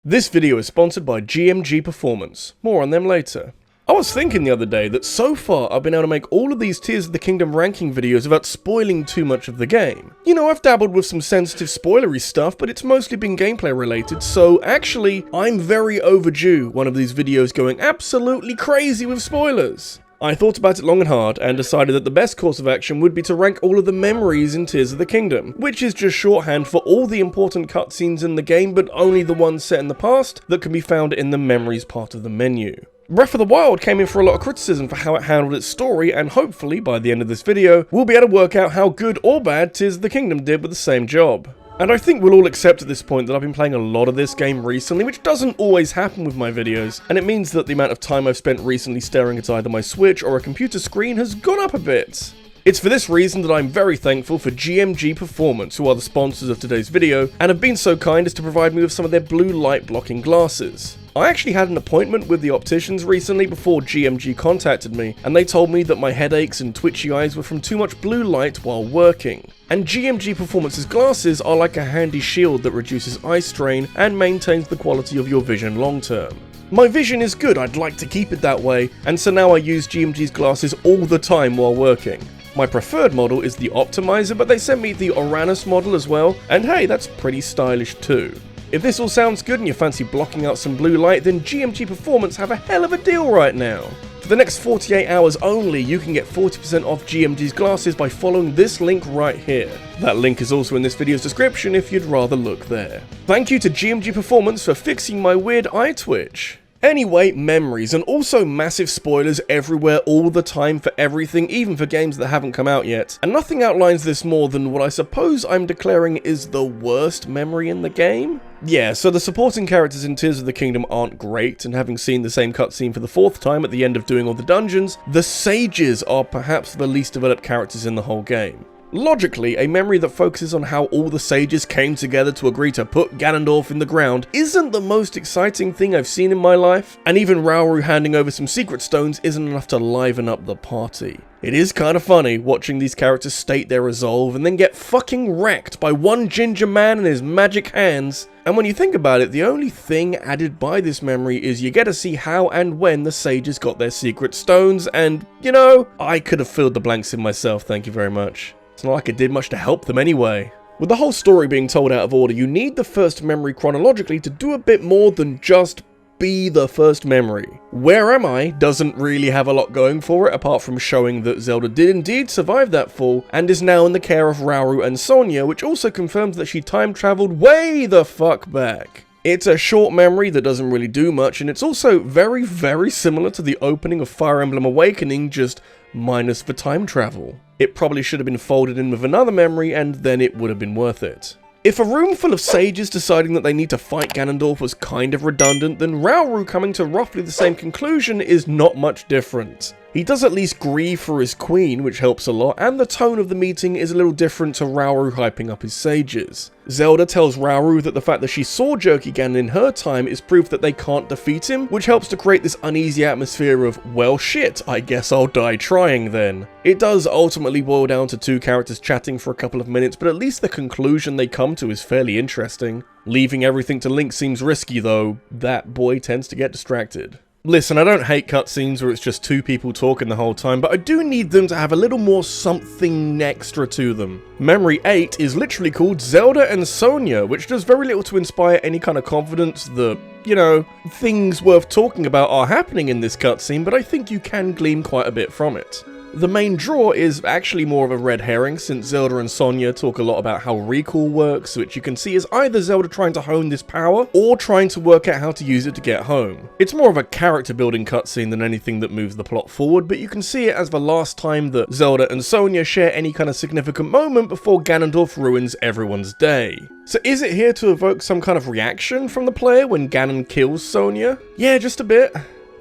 This video is sponsored by GMG Performance. More on them later. I was thinking the other day that so far I've been able to make all of these Tears of the Kingdom ranking videos without spoiling too much of the game. You know, I've dabbled with some sensitive spoilery stuff, but it's mostly been gameplay related, so actually, I'm very overdue one of these videos going absolutely crazy with spoilers. I thought about it long and hard, and decided that the best course of action would be to rank all of the memories in Tears of the Kingdom, which is just shorthand for all the important cutscenes in the game, but only the ones set in the past that can be found in the memories part of the menu. Breath of the Wild came in for a lot of criticism for how it handled its story, and hopefully, by the end of this video, we'll be able to work out how good or bad Tears of the Kingdom did with the same job. And I think we'll all accept at this point that I've been playing a lot of this game recently, which doesn't always happen with my videos, and it means that the amount of time I've spent recently staring at either my Switch or a computer screen has gone up a bit. It's for this reason that I'm very thankful for GMG Performance, who are the sponsors of today's video, and have been so kind as to provide me with some of their blue light blocking glasses. I actually had an appointment with the opticians recently before GMG contacted me, and they told me that my headaches and twitchy eyes were from too much blue light while working. And GMG Performance's glasses are like a handy shield that reduces eye strain and maintains the quality of your vision long term. My vision is good, I'd like to keep it that way, and so now I use GMG's glasses all the time while working. My preferred model is the Optimizer, but they sent me the Uranus model as well, and hey, that's pretty stylish too. If this all sounds good and you fancy blocking out some blue light, then GMG Performance have a hell of a deal right now. For the next 48 hours only, you can get 40% off GMG's glasses by following this link right here. That link is also in this video's description if you'd rather look there. Thank you to GMG Performance for fixing my weird eye twitch. Anyway, memories, and also massive spoilers everywhere all the time for everything, even for games that haven't come out yet. And nothing outlines this more than what I suppose I'm declaring is the worst memory in the game? Yeah, so the supporting characters in Tears of the Kingdom aren't great, and having seen the same cutscene for the fourth time at the end of doing all the dungeons, the sages are perhaps the least developed characters in the whole game. Logically, a memory that focuses on how all the sages came together to agree to put Ganondorf in the ground isn't the most exciting thing I've seen in my life, and even Rauru handing over some secret stones isn't enough to liven up the party. It is kinda funny watching these characters state their resolve and then get fucking wrecked by one ginger man and his magic hands. And when you think about it, the only thing added by this memory is you get to see how and when the sages got their secret stones, and, you know, I could have filled the blanks in myself, thank you very much. It's not like it did much to help them anyway. With the whole story being told out of order, you need the first memory chronologically to do a bit more than just be the first memory. Where Am I doesn't really have a lot going for it apart from showing that Zelda did indeed survive that fall and is now in the care of Rauru and Sonia, which also confirms that she time traveled way the fuck back. It's a short memory that doesn't really do much, and it's also very, very similar to the opening of Fire Emblem Awakening, just minus the time travel. It probably should have been folded in with another memory, and then it would have been worth it. If a room full of sages deciding that they need to fight Ganondorf was kind of redundant, then Rauru coming to roughly the same conclusion is not much different. He does at least grieve for his queen, which helps a lot, and the tone of the meeting is a little different to Rauru hyping up his sages. Zelda tells Rauru that the fact that she saw Jerky Ganon in her time is proof that they can't defeat him, which helps to create this uneasy atmosphere of, well shit, I guess I'll die trying then. It does ultimately boil down to two characters chatting for a couple of minutes, but at least the conclusion they come to is fairly interesting. Leaving everything to Link seems risky though, that boy tends to get distracted. Listen, I don't hate cutscenes where it's just two people talking the whole time, but I do need them to have a little more something extra to them. Memory 8 is literally called Zelda and Sonia, which does very little to inspire any kind of confidence that, you know, things worth talking about are happening in this cutscene, but I think you can glean quite a bit from it. The main draw is actually more of a red herring, since Zelda and Sonia talk a lot about how recall works, which you can see is either Zelda trying to hone this power, or trying to work out how to use it to get home. It's more of a character building cutscene than anything that moves the plot forward, but you can see it as the last time that Zelda and Sonia share any kind of significant moment before Ganondorf ruins everyone's day. So is it here to evoke some kind of reaction from the player when Ganon kills Sonia? Yeah, just a bit.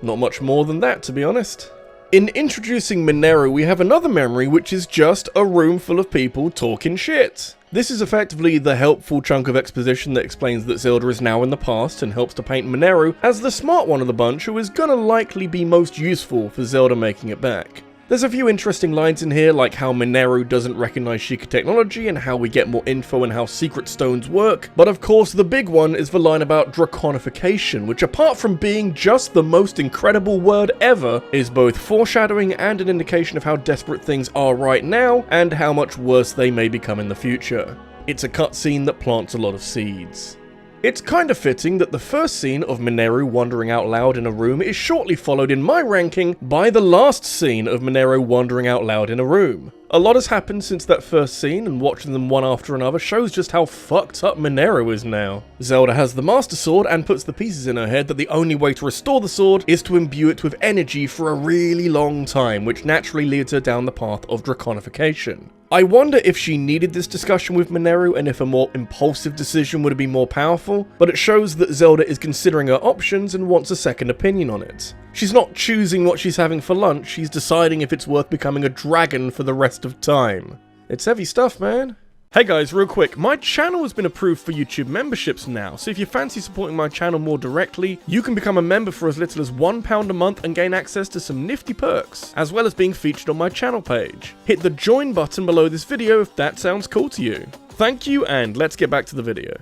Not much more than that, to be honest. In introducing Mineru, we have another memory which is just a room full of people talking shit. This is effectively the helpful chunk of exposition that explains that Zelda is now in the past and helps to paint Mineru as the smart one of the bunch who is gonna likely be most useful for Zelda making it back. There's a few interesting lines in here, like how Mineru doesn't recognize Sheikah technology and how we get more info on how secret stones work, but of course the big one is the line about draconification, which apart from being just the most incredible word ever, is both foreshadowing and an indication of how desperate things are right now, and how much worse they may become in the future. It's a cutscene that plants a lot of seeds. It's kinda fitting that the first scene of Mineru wandering out loud in a room is shortly followed in my ranking by the last scene of Mineru wandering out loud in a room. A lot has happened since that first scene, and watching them one after another shows just how fucked up Mineru is now. Zelda has the Master Sword and puts the pieces in her head that the only way to restore the sword is to imbue it with energy for a really long time, which naturally leads her down the path of draconification. I wonder if she needed this discussion with Mineru and if a more impulsive decision would have been more powerful, but it shows that Zelda is considering her options and wants a second opinion on it. She's not choosing what she's having for lunch, she's deciding if it's worth becoming a dragon for the rest of time. It's heavy stuff, man. Hey guys, real quick, my channel has been approved for YouTube memberships now, so if you fancy supporting my channel more directly, you can become a member for as little as £1 a month and gain access to some nifty perks, as well as being featured on my channel page. Hit the join button below this video if that sounds cool to you. Thank you, and let's get back to the video.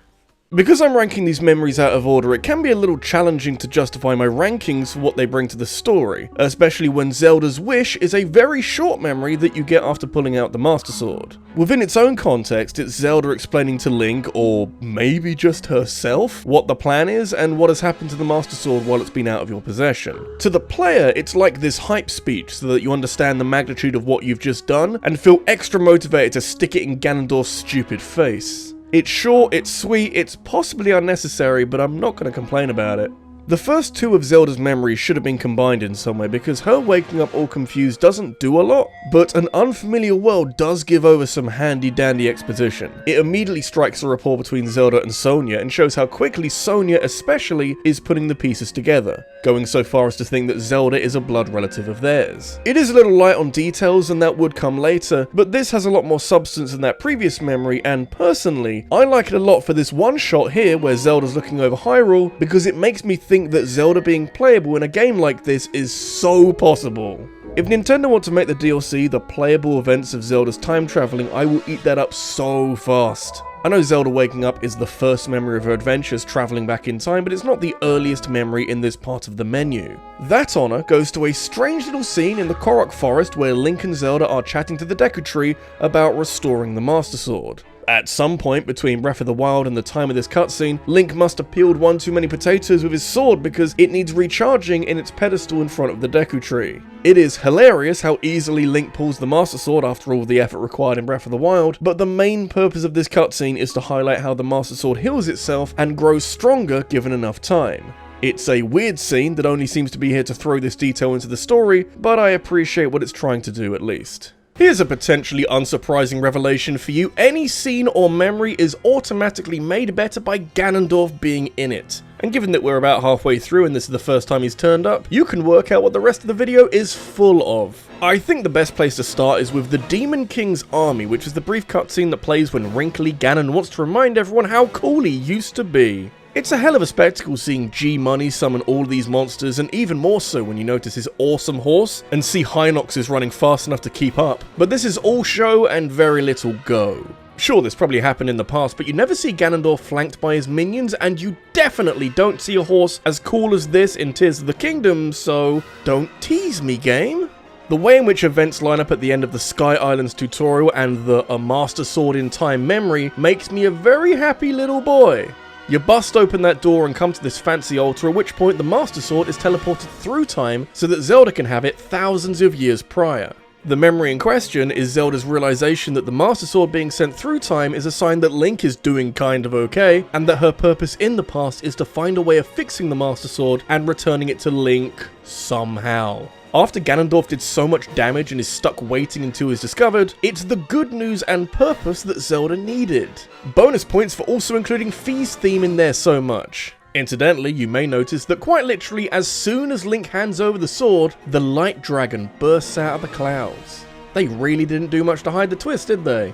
Because I'm ranking these memories out of order, it can be a little challenging to justify my rankings for what they bring to the story, especially when Zelda's Wish is a very short memory that you get after pulling out the Master Sword. Within its own context, it's Zelda explaining to Link, or maybe just herself, what the plan is and what has happened to the Master Sword while it's been out of your possession. To the player, it's like this hype speech so that you understand the magnitude of what you've just done and feel extra motivated to stick it in Ganondorf's stupid face. It's short, it's sweet, it's possibly unnecessary, but I'm not going to complain about it. The first two of Zelda's memories should have been combined in some way because her waking up all confused doesn't do a lot, but an unfamiliar world does give over some handy dandy exposition. It immediately strikes a rapport between Zelda and Sonia and shows how quickly Sonia especially is putting the pieces together, going so far as to think that Zelda is a blood relative of theirs. It is a little light on details and that would come later, but this has a lot more substance than that previous memory, and personally, I like it a lot for this one shot here where Zelda's looking over Hyrule because it makes me think that Zelda being playable in a game like this is so possible. If Nintendo want to make the DLC the playable events of Zelda's time traveling, I will eat that up so fast. I know Zelda waking up is the first memory of her adventures traveling back in time, but it's not the earliest memory in this part of the menu. That honor goes to a strange little scene in the Korok Forest where Link and Zelda are chatting to the Deku Tree about restoring the Master Sword. At some point between Breath of the Wild and the time of this cutscene, Link must have peeled one too many potatoes with his sword because it needs recharging in its pedestal in front of the Deku Tree. It is hilarious how easily Link pulls the Master Sword after all the effort required in Breath of the Wild, but the main purpose of this cutscene is to highlight how the Master Sword heals itself and grows stronger given enough time. It's a weird scene that only seems to be here to throw this detail into the story, but I appreciate what it's trying to do at least. Here's a potentially unsurprising revelation for you. Any scene or memory is automatically made better by Ganondorf being in it. And given that we're about halfway through and this is the first time he's turned up, you can work out what the rest of the video is full of. I think the best place to start is with the Demon King's army, which is the brief cutscene that plays when wrinkly Ganon wants to remind everyone how cool he used to be. It's a hell of a spectacle seeing G-Money summon all these monsters, and even more so when you notice his awesome horse and see Hinox is running fast enough to keep up. But this is all show and very little go. Sure, this probably happened in the past, but you never see Ganondorf flanked by his minions, and you definitely don't see a horse as cool as this in Tears of the Kingdom, so don't tease me, game. The way in which events line up at the end of the Sky Islands tutorial and the A Master Sword in Time memory makes me a very happy little boy. You bust open that door and come to this fancy altar, at which point the Master Sword is teleported through time so that Zelda can have it thousands of years prior. The memory in question is Zelda's realization that the Master Sword being sent through time is a sign that Link is doing kind of okay, and that her purpose in the past is to find a way of fixing the Master Sword and returning it to Link somehow. After Ganondorf did so much damage and is stuck waiting until he's discovered, it's the good news and purpose that Zelda needed. Bonus points for also including Fi's theme in there so much. Incidentally, you may notice that quite literally as soon as Link hands over the sword, the light dragon bursts out of the clouds. They really didn't do much to hide the twist, did they?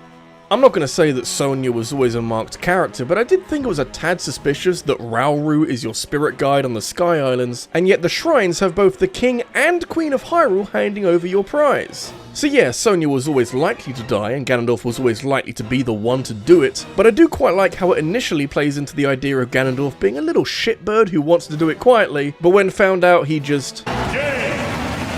I'm not going to say that Sonya was always a marked character, but I did think it was a tad suspicious that Rauru is your spirit guide on the Sky Islands, and yet the shrines have both the King and Queen of Hyrule handing over your prize. So yeah, Sonya was always likely to die, and Ganondorf was always likely to be the one to do it, but I do quite like how it initially plays into the idea of Ganondorf being a little shitbird who wants to do it quietly, but when found out he just...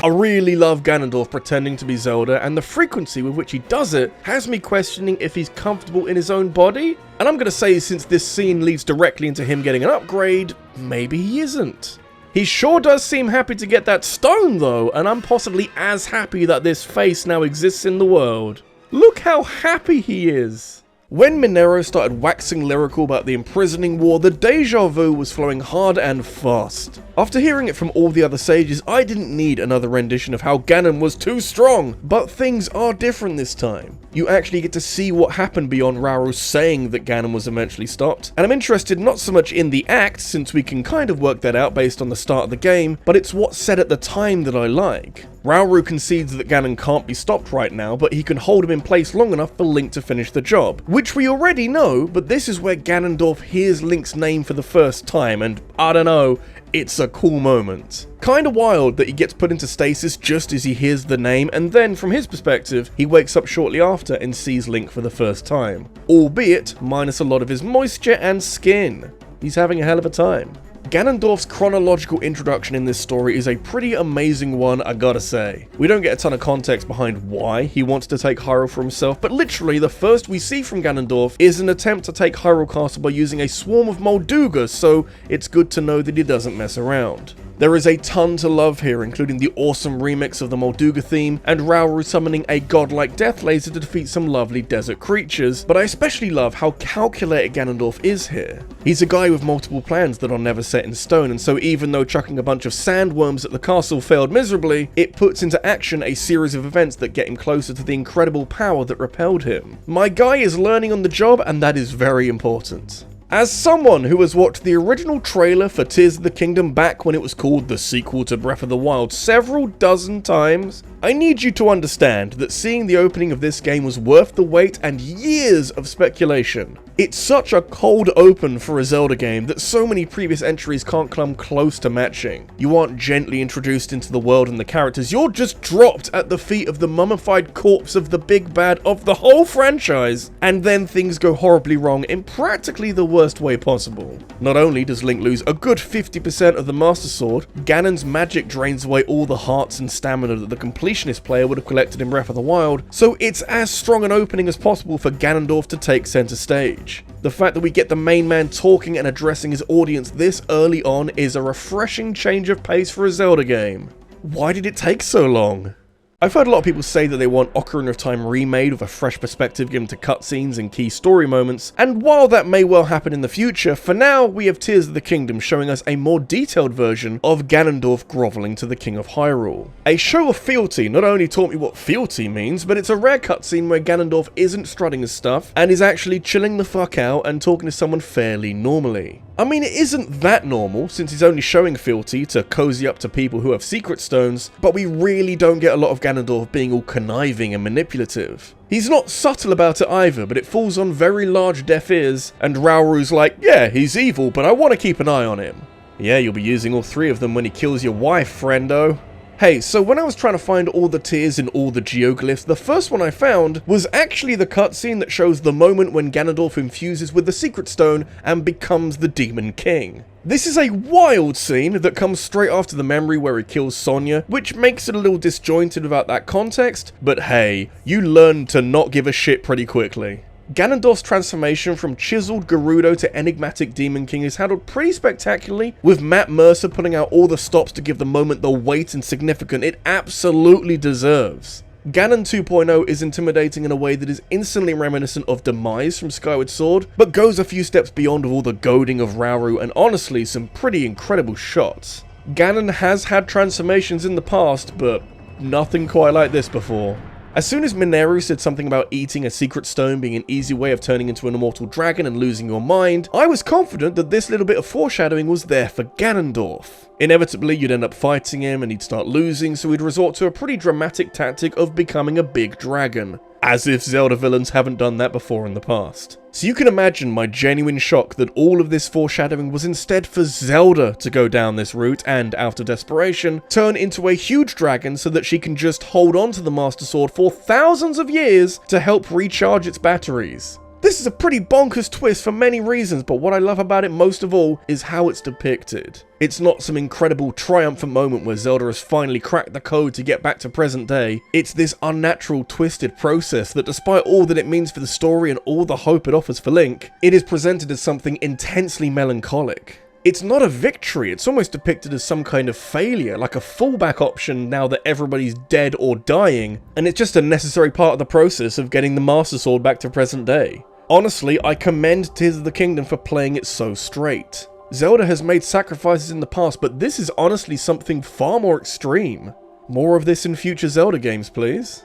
I really love Ganondorf pretending to be Zelda, and the frequency with which he does it has me questioning if he's comfortable in his own body. And I'm gonna say, since this scene leads directly into him getting an upgrade, maybe he isn't. He sure does seem happy to get that stone though, and I'm possibly as happy that this face now exists in the world. Look how happy he is! When Minero started waxing lyrical about the imprisoning war, the deja vu was flowing hard and fast. After hearing it from all the other sages, I didn't need another rendition of how Ganon was too strong, but things are different this time. You actually get to see what happened beyond Rauru saying that Ganon was eventually stopped, and I'm interested not so much in the act, since we can kind of work that out based on the start of the game, but it's what's said at the time that I like. Rauru concedes that Ganon can't be stopped right now, but he can hold him in place long enough for Link to finish the job, which we already know, but this is where Ganondorf hears Link's name for the first time, and I don't know, it's a cool moment. Kinda wild that he gets put into stasis just as he hears the name, and then from his perspective, he wakes up shortly after and sees Link for the first time. Albeit, minus a lot of his moisture and skin. He's having a hell of a time. Ganondorf's chronological introduction in this story is a pretty amazing one, I gotta say. We don't get a ton of context behind why he wants to take Hyrule for himself, but literally the first we see from Ganondorf is an attempt to take Hyrule Castle by using a swarm of Moldugas, so it's good to know that he doesn't mess around. There is a ton to love here, including the awesome remix of the Molduga theme, and Rauru summoning a godlike death laser to defeat some lovely desert creatures, but I especially love how calculated Ganondorf is here. He's a guy with multiple plans that are never set in stone, and so even though chucking a bunch of sandworms at the castle failed miserably, it puts into action a series of events that get him closer to the incredible power that repelled him. My guy is learning on the job, and that is very important. As someone who has watched the original trailer for Tears of the Kingdom back when it was called the sequel to Breath of the Wild several dozen times, I need you to understand that seeing the opening of this game was worth the wait and years of speculation. It's such a cold open for a Zelda game that so many previous entries can't come close to matching. You aren't gently introduced into the world and the characters, you're just dropped at the feet of the mummified corpse of the big bad of the whole franchise, and then things go horribly wrong in practically the worst way possible. Not only does Link lose a good 50% of the Master Sword, Ganon's magic drains away all the hearts and stamina that the completionist player would have collected in Breath of the Wild, so it's as strong an opening as possible for Ganondorf to take center stage. The fact that we get the main man talking and addressing his audience this early on is a refreshing change of pace for a Zelda game. Why did it take so long? I've heard a lot of people say that they want Ocarina of Time remade with a fresh perspective given to cutscenes and key story moments, and while that may well happen in the future, for now we have Tears of the Kingdom showing us a more detailed version of Ganondorf groveling to the King of Hyrule. A show of fealty not only taught me what fealty means, but it's a rare cutscene where Ganondorf isn't strutting his stuff and is actually chilling the fuck out and talking to someone fairly normally. I mean, it isn't that normal, since he's only showing fealty to cozy up to people who have secret stones, but we really don't get a lot of Ganondorf being all conniving and manipulative. He's not subtle about it either, but it falls on very large deaf ears, and Rauru's like, yeah, he's evil, but I want to keep an eye on him. Yeah, you'll be using all three of them when he kills your wife, friendo. Hey, so when I was trying to find all the tears in all the geoglyphs, the first one I found was actually the cutscene that shows the moment when Ganondorf infuses with the Secret Stone and becomes the Demon King. This is a wild scene that comes straight after the memory where he kills Sonya, which makes it a little disjointed without that context, but hey, you learn to not give a shit pretty quickly. Ganondorf's transformation from chiseled Gerudo to enigmatic Demon King is handled pretty spectacularly, with Matt Mercer putting out all the stops to give the moment the weight and significance it absolutely deserves. Ganon 2.0 is intimidating in a way that is instantly reminiscent of Demise from Skyward Sword, but goes a few steps beyond with all the goading of Rauru and honestly some pretty incredible shots. Ganon has had transformations in the past, but nothing quite like this before. As soon as Mineru said something about eating a secret stone being an easy way of turning into an immortal dragon and losing your mind, I was confident that this little bit of foreshadowing was there for Ganondorf. Inevitably, you'd end up fighting him and he'd start losing, so he'd resort to a pretty dramatic tactic of becoming a big dragon. As if Zelda villains haven't done that before in the past. So you can imagine my genuine shock that all of this foreshadowing was instead for Zelda to go down this route and, out of desperation, turn into a huge dragon so that she can just hold on to the Master Sword for thousands of years to help recharge its batteries. This is a pretty bonkers twist for many reasons, but what I love about it most of all is how it's depicted. It's not some incredible triumphant moment where Zelda has finally cracked the code to get back to present day. It's this unnatural, twisted process that, despite all that it means for the story and all the hope it offers for Link, it is presented as something intensely melancholic. It's not a victory, it's almost depicted as some kind of failure, like a fallback option now that everybody's dead or dying, and it's just a necessary part of the process of getting the Master Sword back to present day. Honestly, I commend Tears of the Kingdom for playing it so straight. Zelda has made sacrifices in the past, but this is honestly something far more extreme. More of this in future Zelda games, please.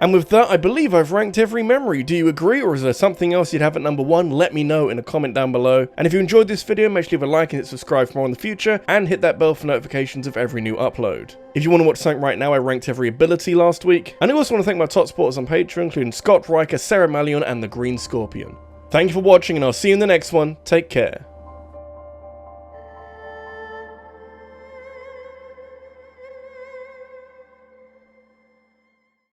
And with that, I believe I've ranked every memory. Do you agree, or is there something else you'd have at number 1? Let me know in a comment down below. And if you enjoyed this video, make sure you leave a like and hit subscribe for more in the future, and hit that bell for notifications of every new upload. If you want to watch something right now, I ranked every ability last week. And I also want to thank my top supporters on Patreon, including Scott Riker, Sarah Malion, and the Green Scorpion. Thank you for watching, and I'll see you in the next one. Take care.